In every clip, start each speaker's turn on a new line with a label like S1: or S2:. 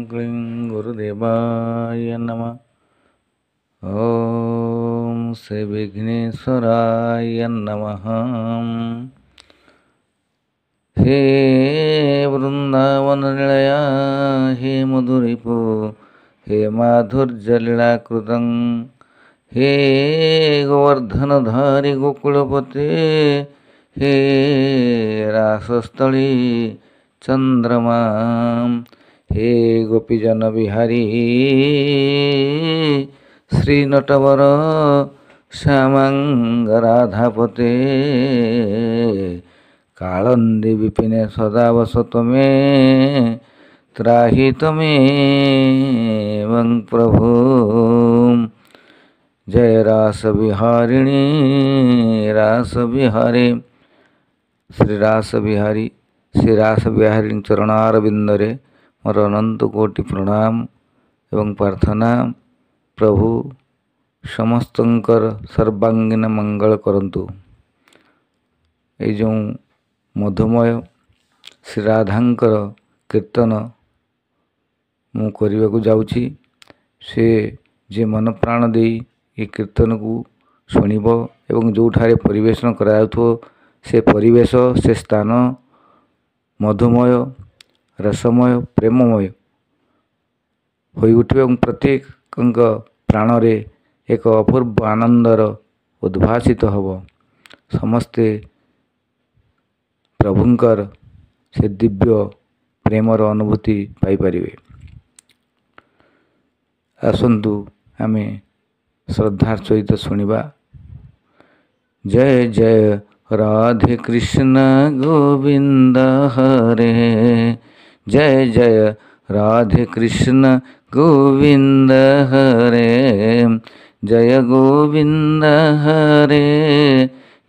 S1: क्लीं गुरुदेवाय नमः। ॐ श्री विघ्नेश्वराय नमः। हे वृंदावन निलया हे मधुरिपो हे माधुर्यलीलाकृतं हे गोवर्धनधारी गोकुलपते हे रासस्थली चंद्रमा हे गोपीजन बिहारी श्री नटवर श्यामांग राधापते कालंदी विपिने सदा वसत मे त्राहि त्वमेवं प्रभु। जय रास बिहारिणी रास बिहारी श्री रास बिहारी चरणारविंदरे मोर अनंत कोटि प्रणाम एवं प्रार्थना। प्रभु समस्तंकर सर्वांगीन मंगल करंतु। ये जो मधुमय श्री राधांकर कीर्तन मु करने को जाऊँगी से जे मन प्राण दे ये कीर्तन को शुणिब एवं जो ठारे परिवेशन कराउथो से परिवेश से स्थान मधुमय रसमय प्रेममय हो उठे और प्रत्येक प्राण रे एक अपूर्व आनंदर उद्भासित हब। समस्ते प्रभुंकर से दिव्य प्रेमर अनुभूति पाइपर। आसतु आमे श्रद्धार सहित शुणा। जय जय राधे कृष्ण गोविंद हरे जय जय राधे कृष्ण गोविंद हरे जय गोविंद हरे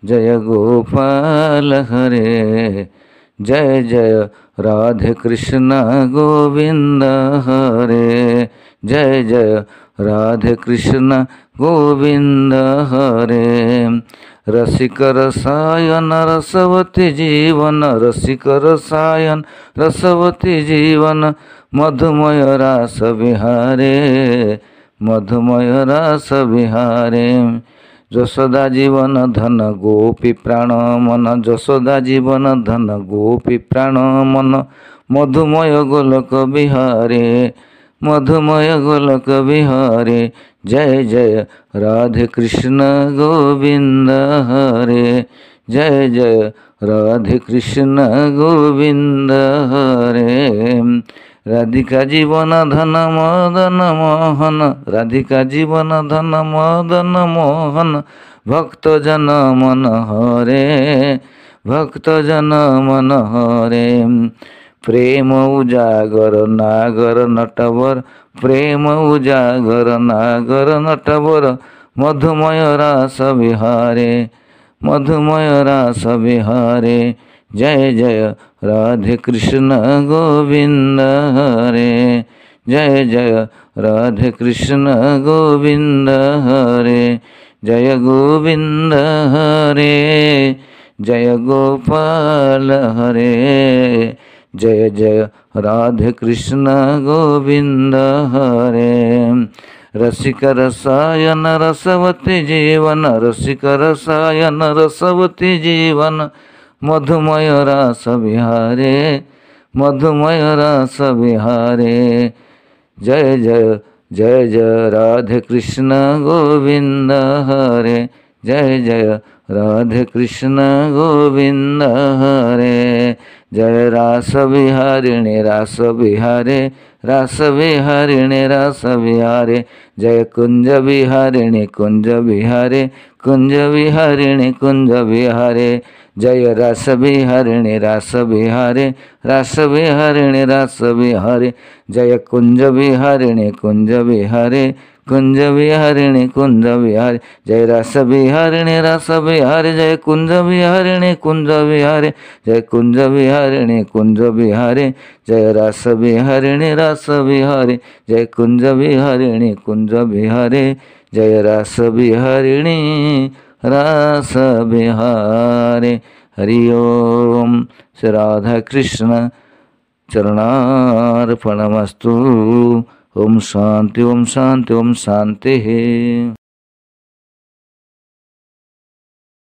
S1: जय गोपाल हरे जय जय राधे कृष्ण गोविंद हरे जय जय राधे कृष्ण गोविंद हरे। रसिक रसायन रसवती जीवन रसिक रसायन रसवती जीवन मधुमय रास विहारे मधुमय रास विहारे। यशोदा जीवन धन गोपी प्राण मन यशोदा जीवन धन गोपी प्राण मन मधुमय गोलक बिहारे मधुमय गोलक बिहारे। जय जय राधे कृष्ण गोविंद हरे जय जय राधे कृष्ण गोविंद हरे। राधिका जीवन धन मदन मोहन राधिका जीवन धन मदन मोहन भक्त जन मन हरे भक्त जन मन हरे। प्रेम उजागर नागर नटवर प्रेम उजागर नागर नटवर मधुमय रास विहारे मधुमय रास विहारे। जय जय राधे कृष्ण गोविंद हरे जय जय राधे कृष्ण गोविंद हरे जय गोविंद हरे जय गोपाल हरे जय जय राधे कृष्ण गोविंद हरे। रसिक रसायन रसवती जीवन रसिक रसायन रसवती जीवन मधुमय रास विहारे मधुमय रास विहारे। जय जय जय जय राधे कृष्ण गोविंद हरे जय जय राधे कृष्ण गोविंद हरे जय रास विहारिणे रास विहारे रास विहारिणे रास विहारे जय कुंज विहारिणे कुंज विहारे कुंज विहारिणे कुंज विहारे जय रास विहारिणे रास विहारे रास विहारिणे रास विहारे जय कुंज विहारिणे कुंज विहारे कुंज विहारिणे कुंज विहारे जय रास विहारिणे रास विहारे जय कुंज विहारिणे कुंज विहारे जय कुंज विहारिणे कुंज विहारे जय रास विहारिणे रास विहारे जय कुंज विहारिणे कुंज विहारे जय रास विहारिणे रास विहारे। हरि ओम। श्री राधा कृष्ण चरणार्पणमस्तु। ओम शांति ओम शांति ओम शांति।